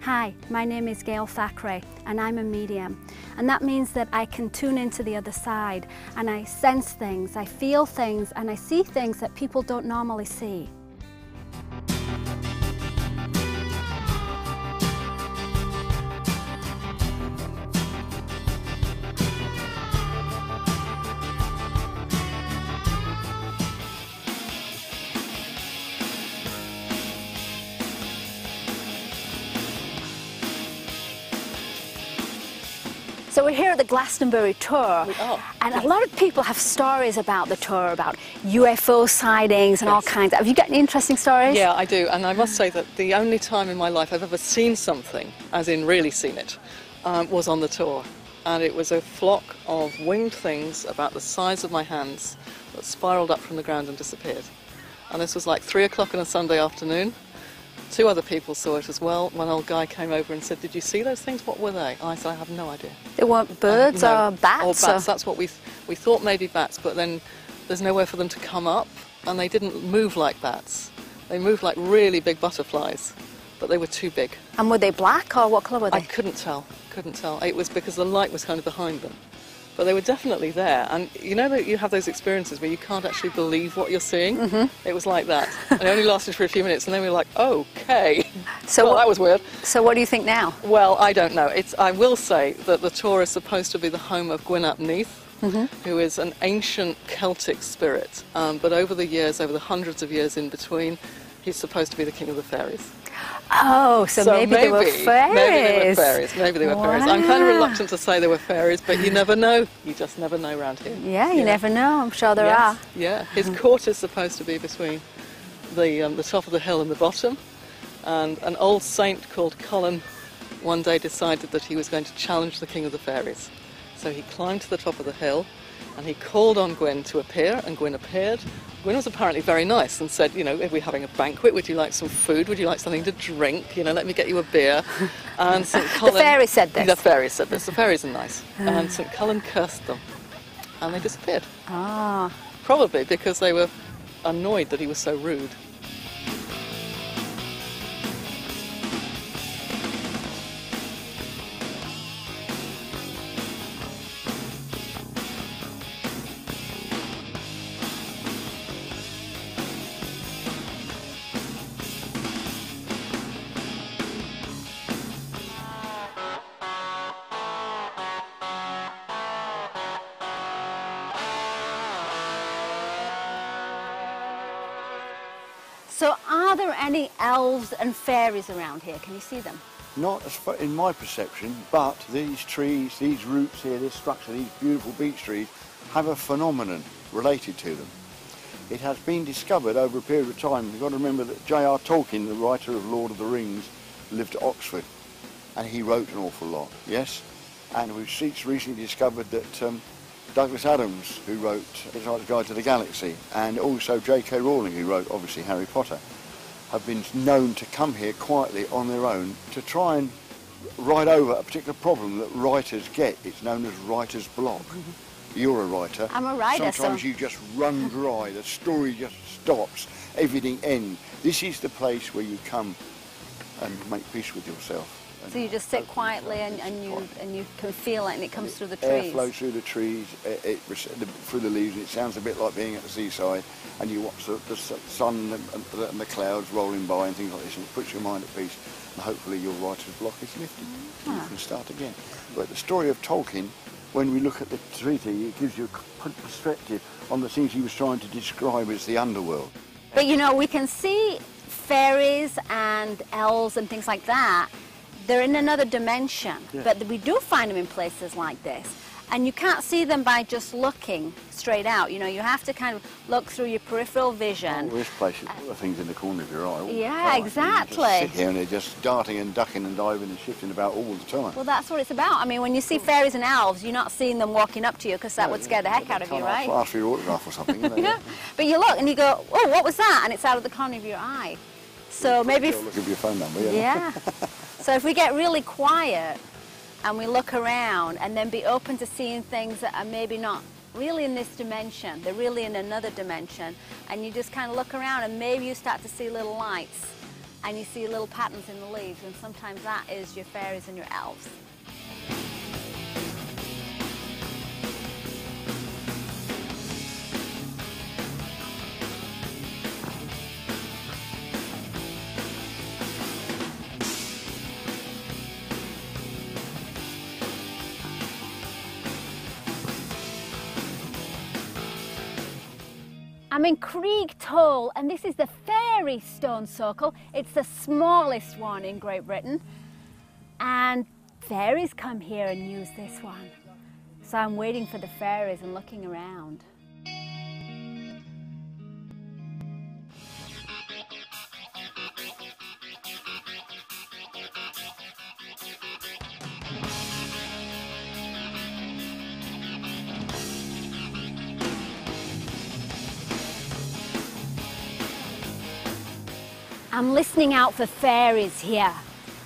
Hi, my name is Gail Thackray and I'm a medium. And that means that I can tune into the other side and I sense things, I feel things, and I see things that people don't normally see. So we're here at the Glasgow Tor, and a lot of people have stories about the tour, about UFO sightings and all kinds. Have you got any interesting stories? Yeah, I do, and I must say that the only time in my life I've ever seen something, as in really seen it, was on the tour. And it was a flock of winged things about the size of my hands that spiralled up from the ground and disappeared. And this was like 3 o'clock on a Sunday afternoon. 2 other people saw it as well. One old guy came over and said, "Did you see those things? What were they?" I said, "I have no idea." They weren't birds no, or bats? Or bats, that's what we thought, maybe bats, but then there's nowhere for them to come up, and they didn't move like bats. They moved like really big butterflies, but they were too big. And were they black, or what colour were they? I couldn't tell. It was because the light was kind of behind them. But they were definitely there, and you know that you have those experiences where you can't actually believe what you're seeing? It was like that. And it only lasted for a few minutes, and then we were like, okay. So well, that was weird. So what do you think now? Well, I don't know. I will say that the Tor is supposed to be the home of Gwyn ap Neith, who is an ancient Celtic spirit, but over the years, over the hundreds of years in between, he's supposed to be the king of the fairies. Oh, so maybe they were fairies. Maybe they were fairies. I'm kind of reluctant to say they were fairies, but you never know. You just never know around here. Yeah, you never know. I'm sure there are. Yeah, his court is supposed to be between the top of the hill and the bottom. And an old saint called Colin one day decided that he was going to challenge the king of the fairies. So he climbed to the top of the hill and he called on Gwyn to appear, and Gwyn appeared. Gwyn was apparently very nice and said, you know, if we're having a banquet, would you like some food? Would you like something to drink? You know, let me get you a beer. And St. Colin... The fairies said this? The fairies said this. The fairies are nice. And St. Colin cursed them. And they disappeared. Ah. Probably because they were annoyed that he was so rude. So are there any elves and fairies around here? Can you see them? Not as far in my perception, but these trees, these roots here, this structure, these beautiful beech trees, have a phenomenon related to them. It has been discovered over a period of time. You've got to remember that J.R. Tolkien, the writer of Lord of the Rings, lived at Oxford, and he wrote an awful lot, yes? And we've since recently discovered that Douglas Adams, who wrote Hitchhiker's Guide to the Galaxy, and also J.K. Rowling, who wrote, obviously, Harry Potter, have been known to come here quietly on their own to try and write over a particular problem that writers get. It's known as writer's block. You're a writer. I'm a writer, Sometimes you just run dry, the story just stops, everything ends. This is the place where you come and make peace with yourself. So you just sit quietly and you can feel it, and it comes through the trees. Air flows through the trees, through the leaves, and it sounds a bit like being at the seaside, and you watch the sun and the clouds rolling by and things like this, and it puts your mind at peace, and hopefully your writer's block is lifted, and you can start again. But the story of Tolkien, when we look at the treaty, it gives you a perspective on the things he was trying to describe as the underworld. But you know, we can see fairies and elves and things like that. They're in another dimension, but we do find them in places like this. And you can't see them by just looking straight out. You know, you have to kind of look through your peripheral vision. This place is full of things in the corner of your eye all the time. Exactly. You just sit here and they're just darting and ducking and diving and shifting about all the time. Well, that's what it's about. I mean, when you see fairies and elves, you're not seeing them walking up to you, because that would scare the heck out of you, right? Ask for your autograph or something. Yeah. But you look and you go, oh, what was that? And it's out of the corner of your eye. So maybe... Look at your phone number, yeah. So if we get really quiet and we look around and then be open to seeing things that are maybe not really in this dimension, they're really in another dimension, and you just kind of look around and maybe you start to see little lights and you see little patterns in the leaves, and sometimes that is your fairies and your elves. I'm in Creek Toll, and this is the fairy stone circle. It's the smallest one in Great Britain, and fairies come here and use this one. So I'm waiting for the fairies and looking around. I'm listening out for fairies here.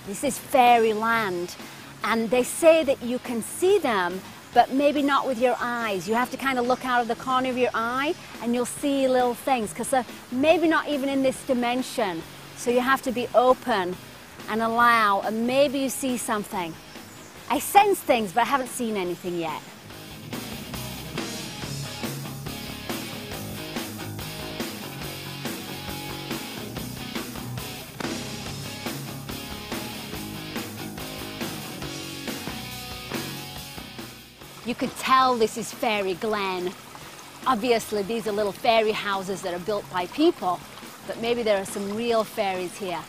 This is fairyland, and they say that you can see them, but maybe not with your eyes. You have to kind of look out of the corner of your eye and you'll see little things, because they're maybe not even in this dimension. So you have to be open and allow, and maybe you see something. I sense things, but I haven't seen anything yet. You could tell this is Fairy Glen. Obviously, these are little fairy houses that are built by people, but maybe there are some real fairies here.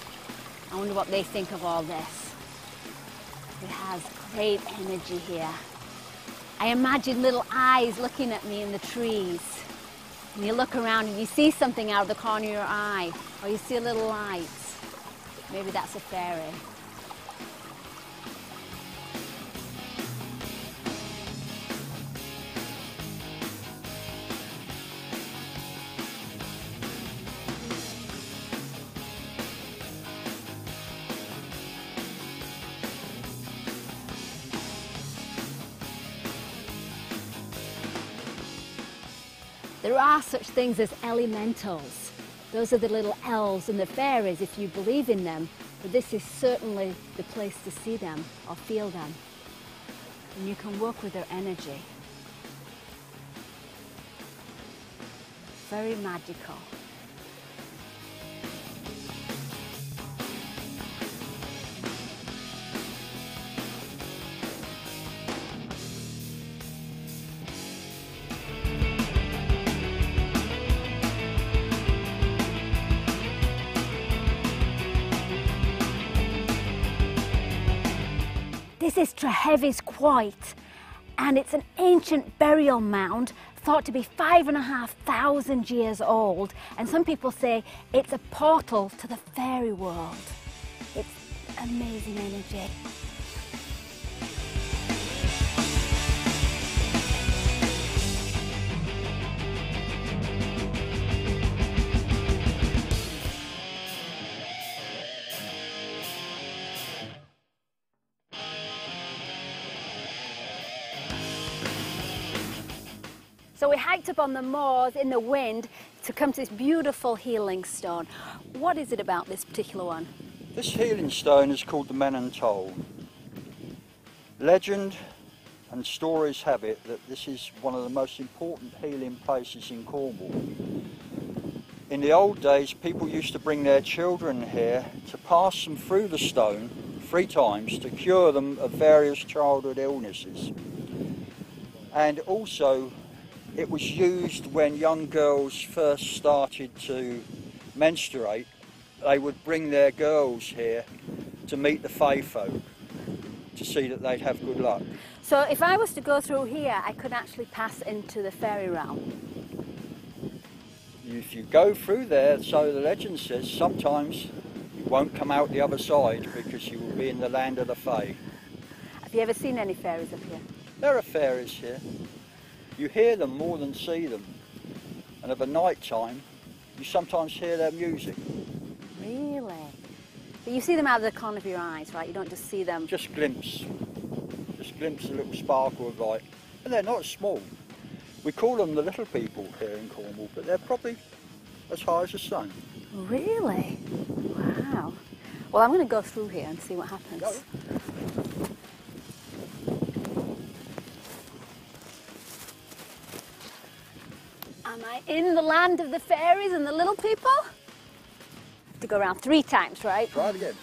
I wonder what they think of all this. It has great energy here. I imagine little eyes looking at me in the trees. And you look around and you see something out of the corner of your eye, or you see a little light. Maybe that's a fairy. There are such things as elementals. Those are the little elves and the fairies if you believe in them, but this is certainly the place to see them or feel them. And you can work with their energy. Very magical. This is Trehevis Quoit, and it's an ancient burial mound thought to be 5,500 years old, and some people say it's a portal to the fairy world. It's amazing energy. So we hiked up on the moors in the wind to come to this beautiful healing stone. What is it about this particular one? This healing stone is called the Mound. Legend and stories have it that this is one of the most important healing places in Cornwall. In the old days, people used to bring their children here to pass them through the stone 3 times to cure them of various childhood illnesses. And also, it was used when young girls first started to menstruate. They would bring their girls here to meet the fae folk, to see that they'd have good luck. So if I was to go through here, I could actually pass into the fairy realm. If you go through there, so the legend says, sometimes you won't come out the other side because you will be in the land of the fae. Have you ever seen any fairies up here? There are fairies here. You hear them more than see them, and of a night time you sometimes hear their music. Really? But you see them out of the corner of your eyes, right? You don't just see them... Just glimpse a little sparkle of light. And they're not small. We call them the little people here in Cornwall, but they're probably as high as the sun. Really? Wow. Well, I'm going to go through here and see what happens. Go. Am I in the land of the fairies and the little people? To go around 3 times, right? Try it again.